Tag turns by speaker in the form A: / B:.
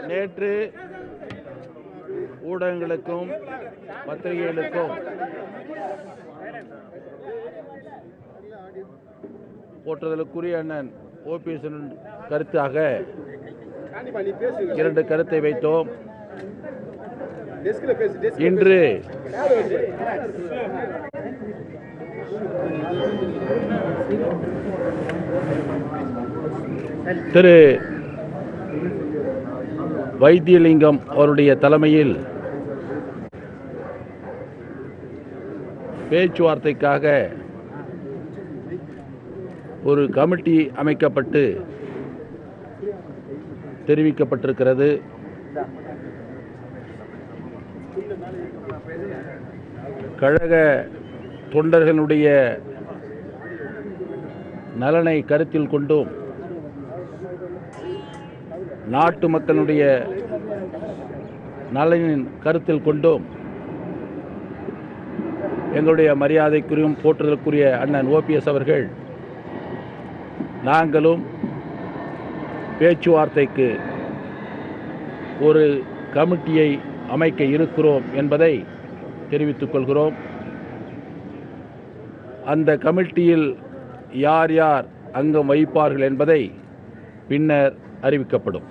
A: நேற்று ஊடகங்களுக்கும் பத்திரிகைகளுக்கும் போற்றுதலுக்குரிய அண்ணன் ஓபிஎஸ் கருத்தாக 2 கருத்தை வைத்தோம். இன்று திரு வைத்தியலிங்கம் அவருடைய தலைமையில் பேச்சுவார்த்தைக்காக ஒரு கமிட்டி அமைக்கப்பட்டு தெரிவிக்கப்பட்டிருக்கிறது. கழக தொண்டர்களுடைய நலனை கருத்தில் கொண்டும் நாட்டு மக்களுடைய நலனின் கருத்தில் கொண்டும் எங்களுடைய மரியாதைக்குரியும் போற்றுதலுக்குரிய அண்ணன் ஓபிஎஸ் அவர்கள் நாங்களும் பேச்சுவார்த்தைக்கு ஒரு கமிட்டியை அமைக்க இருக்கிறோம் என்பதை தெரிவித்துக் கொள்கிறோம். அந்த கமிட்டியில் யார் யார் அங்கம் வகிப்பார்கள் என்பதை பின்னர் அறிவிக்கப்படும்.